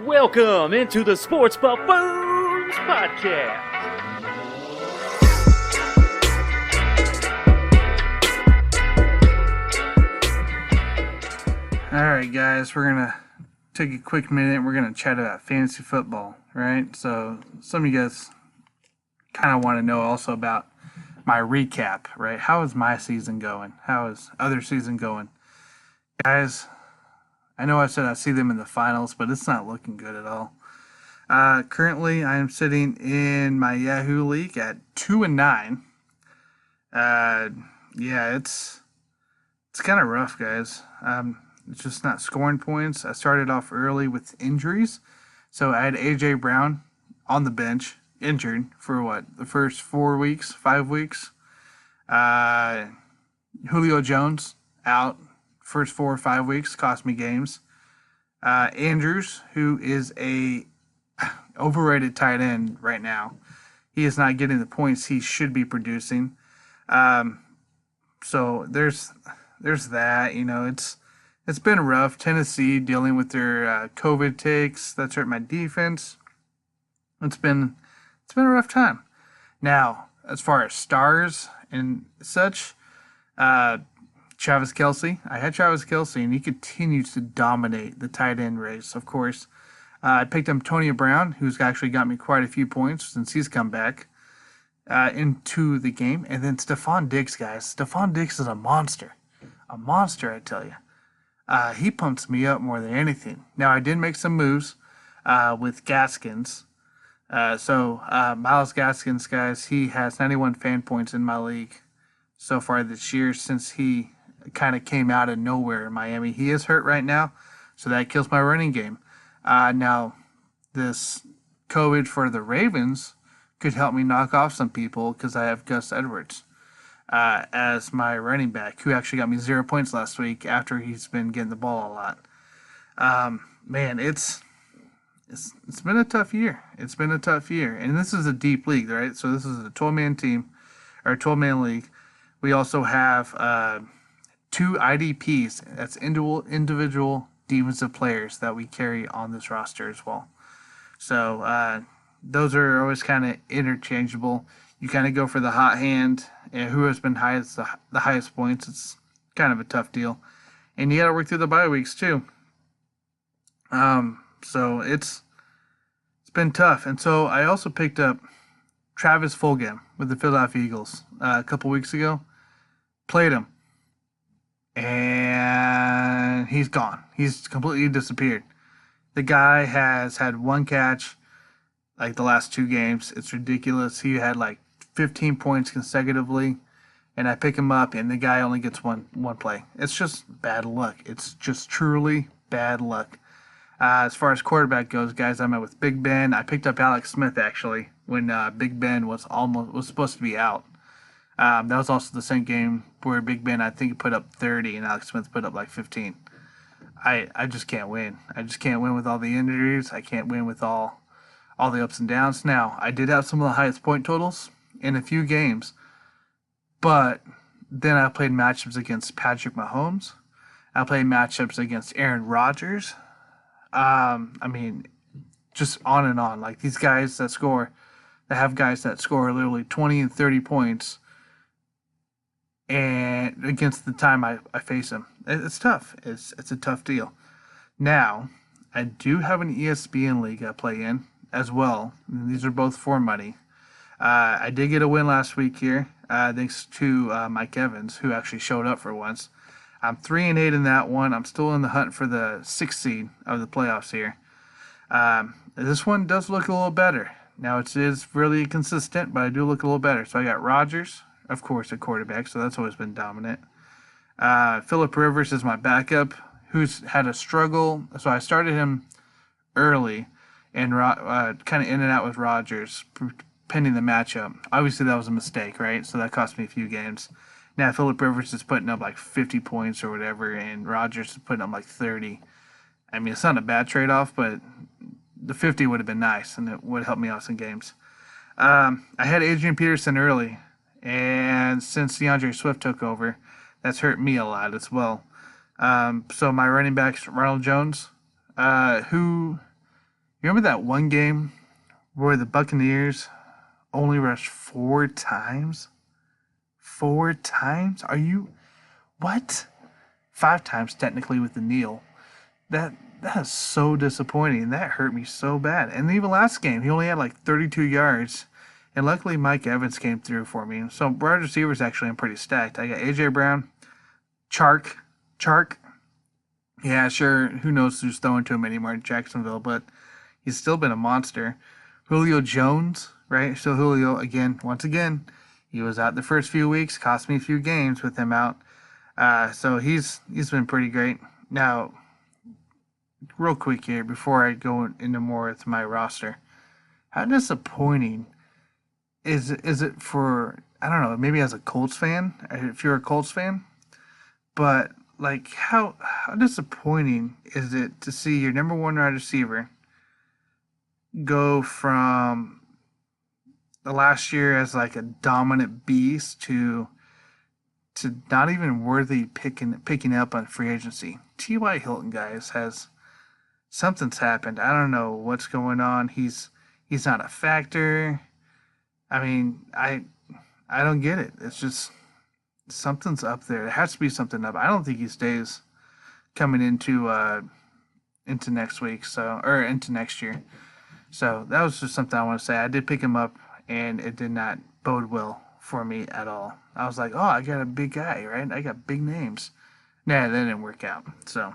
Welcome into the Sports Buffoons podcast. Alright guys, we're going to take a quick minute. We're going to chat about fantasy football, right? So some of you guys kind of want to know also about my recap, right? How is my season going? How is other season going? Guys, I know I said I see them in the finals, but it's not looking good at all. Currently, I am sitting in my Yahoo League at 2-9. Yeah, it's kind of rough, guys. It's just not scoring points. I started off early with injuries. So I had A.J. Brown on the bench, injured for the first 4 weeks, 5 weeks. Julio Jones out first 4 or 5 weeks, cost me games. Andrews, who is a overrated tight end right now. He is not getting the points he should be producing. So there's that. It's been rough. Tennessee dealing with their COVID takes. That's hurt my defense. It's been a rough time. Now, as far as stars and such, Travis Kelce. I had Travis Kelce, and he continues to dominate the tight end race, of course. I picked up Antonio Brown, who's actually got me quite a few points since he's come back into the game. And then Stephon Diggs, guys. Stephon Diggs is a monster. A monster, I tell you. He pumps me up more than anything. Now, I did make some moves with Gaskins. Miles Gaskins, guys, he has 91 fan points in my league so far this year since he kind of came out of nowhere in Miami. He is hurt right now, so that kills my running game. Now, this COVID for the Ravens could help me knock off some people because I have Gus Edwards as my running back, who actually got me 0 points last week after he's been getting the ball a lot. Man, it's been a tough year. It's been a tough year. And this is a deep league, right? So this is a 12-man team, or a 12-man league. We also have 2 IDPs. That's individual defensive players that we carry on this roster as well. So those are always kind of interchangeable. You kind of go for the hot hand, and who has been the highest points. It's kind of a tough deal. And you got to work through the bye weeks too. So it's been tough. And so I also picked up Travis Fulgham with the Philadelphia Eagles a couple weeks ago. Played him. And he's gone. He's completely disappeared. The guy has had 1 catch like the last 2 games. It's ridiculous. He had like 15 points consecutively. And I pick him up, and the guy only gets one play. It's just bad luck. It's just truly bad luck. As far as quarterback goes, guys, I'm at with Big Ben. I picked up Alex Smith, actually, when Big Ben was supposed to be out. That was also the same game where Big Ben, I think, put up 30, and Alex Smith put up like 15. I just can't win. I just can't win with all the injuries. I can't win with all the ups and downs. Now, I did have some of the highest point totals in a few games, but then I played matchups against Patrick Mahomes. I played matchups against Aaron Rodgers. Just on and on. Like these guys that have guys that score literally 20 and 30 points, and against the time I face them. It's tough. It's a tough deal. Now, I do have an ESPN league I play in as well. And these are both for money. I did get a win last week here, thanks to Mike Evans, who actually showed up for once. I'm 3-8 in that one. I'm still in the hunt for the 6th seed of the playoffs here. This one does look a little better. Now, it is really consistent, but I do look a little better. So I got Rodgers, of course, at quarterback, so that's always been dominant. Phillip Rivers is my backup, who's had a struggle. So I started him early and kind of in and out with Rodgers, pending the matchup. Obviously, that was a mistake, right? So that cost me a few games. Now, Phillip Rivers is putting up like 50 points or whatever, and Rodgers is putting up like 30. I mean, it's not a bad trade-off, but the 50 would have been nice, and it would help me out some games. I had Adrian Peterson early, and since DeAndre Swift took over, that's hurt me a lot as well. So my running back's Ronald Jones, who You remember that one game where the Buccaneers only rushed 4 times? 4 times? Are you what? 5 times technically with the kneel. That that is so disappointing. That hurt me so bad. And even last game, he only had like 32 yards. And luckily Mike Evans came through for me. So wide receivers actually I'm pretty stacked. I got AJ Brown, Chark. Yeah, sure. Who knows who's throwing to him anymore in Jacksonville, but he's still been a monster. Julio Jones, right? So Julio again, once again, he was out the first few weeks, cost me a few games with him out. So he's been pretty great. Now, real quick here before I go into more with my roster, how disappointing is it for, I don't know, maybe as a Colts fan, if you're a Colts fan, but like how disappointing is it to see your number one wide receiver go from the last year as like a dominant beast to not even worthy picking up on free agency. T.Y. Hilton, guys, has something's happened. I don't know what's going on. He's not a factor. I mean, I don't get it. It's just something's up there. There has to be something up. I don't think he stays coming into next week, so or into next year. So that was just something I want to say. I did pick him up, and it did not bode well for me at all. I was like, oh, I got a big guy, right? I got big names. Nah, that didn't work out. So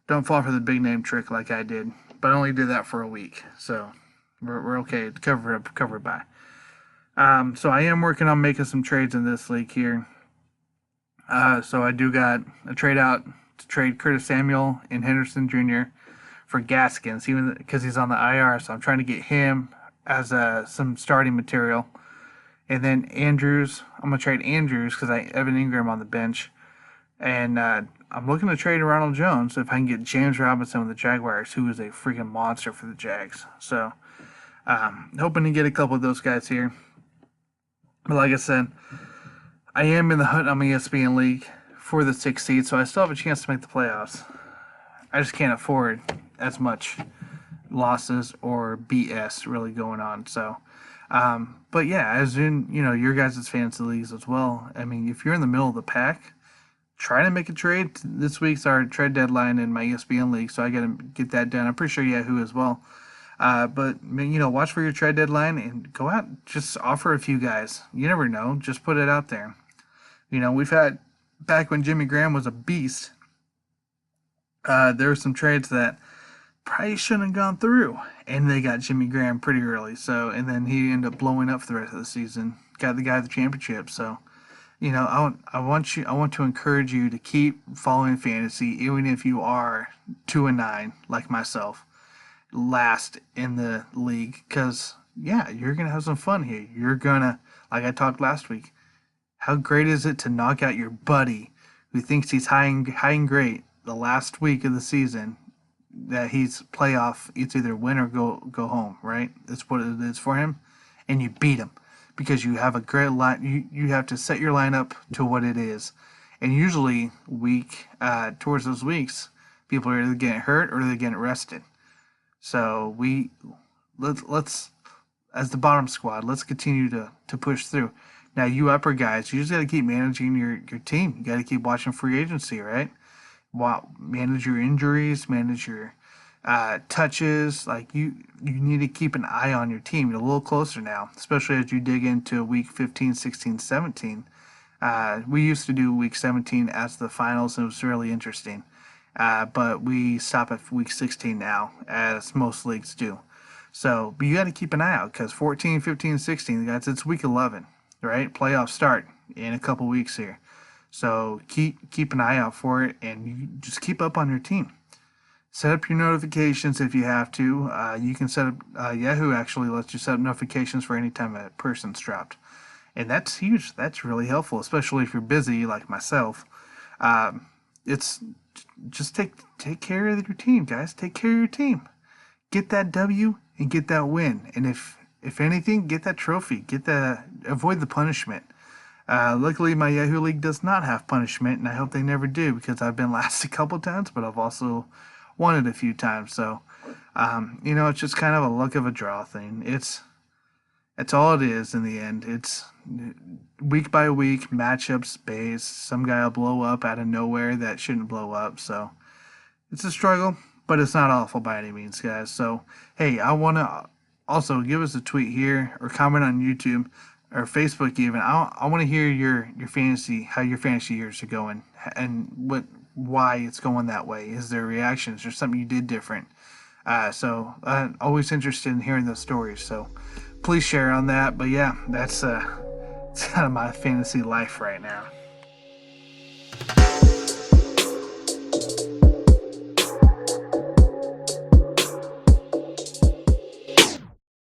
don't fall for the big name trick like I did. But I only did that for a week, so we're okay to cover it by. So I am working on making some trades in this league here. So I do got a trade out to trade Curtis Samuel and Henderson Jr. for Gaskins, even because he's on the IR. So I'm trying to get him as some starting material. And then Andrews, I'm gonna trade Andrews because I Evan Ingram on the bench, and I'm looking to trade Ronald Jones if I can get James Robinson with the Jaguars, who is a freaking monster for the Jags. So hoping to get a couple of those guys here. But like I said, I am in the hunt on my ESPN league for the 6th seed, so I still have a chance to make the playoffs. I just can't afford as much losses or BS really going on. So, but yeah, as in, your guys' fantasy leagues as well. I mean, if you're in the middle of the pack, try to make a trade. This week's our trade deadline in my ESPN league, so I got to get that done. I'm pretty sure Yahoo as well. But watch for your trade deadline and go out. Just offer a few guys. You never know. Just put it out there. We've had back when Jimmy Graham was a beast. There were some trades that probably shouldn't have gone through, and they got Jimmy Graham pretty early. So, and then he ended up blowing up for the rest of the season. Got the guy the championship. So, I want to encourage you to keep following fantasy, even if you are 2-9 like myself, last in the league, because you're gonna have some fun here. You're gonna, like I talked last week, how great is it to knock out your buddy who thinks he's high and great the last week of the season, that he's playoff, it's either win or go home, right? That's what it is for him, and you beat him because you have a great line. You have to set your lineup to what it is, and usually towards those weeks, people are either getting hurt or they're getting rested. So let's as the bottom squad, let's continue to push through. Now you upper guys, you just got to keep managing your team. You got to keep watching free agency, right? Manage your injuries, manage your touches. Like you need to keep an eye on your team. You're a little closer now, especially as you dig into week 15, 16, 17. We used to do week 17 as the finals, and it was really interesting. But we stop at week 16 now, as most leagues do. So, but you got to keep an eye out because 14, 15, 16, guys, it's week 11, right? Playoffs start in a couple weeks here. So keep an eye out for it, and you just keep up on your team. Set up your notifications if you have to. You can set up, Yahoo actually lets you set up notifications for any time a person's dropped. And that's huge. That's really helpful, especially if you're busy like myself. It's just take care of your team, guys. Take care of your team. Get that W and get that win. And if anything, get that trophy. Avoid the punishment. Luckily, my Yahoo League does not have punishment, and I hope they never do because I've been last a couple times, but I've also won it a few times. So, it's just kind of a luck of a draw thing. It's all it is in the end. It's week by week matchups based. Some guy will blow up out of nowhere that shouldn't blow up. So it's a struggle, but it's not awful by any means, guys. So hey, I want to also give us a tweet here or comment on YouTube or Facebook even. I want to hear your fantasy, how your fantasy years are going, and why it's going that way. Is there reactions or something you did different? So I'm always interested in hearing those stories. So please share on that. But yeah, that's it's kind of my fantasy life right now.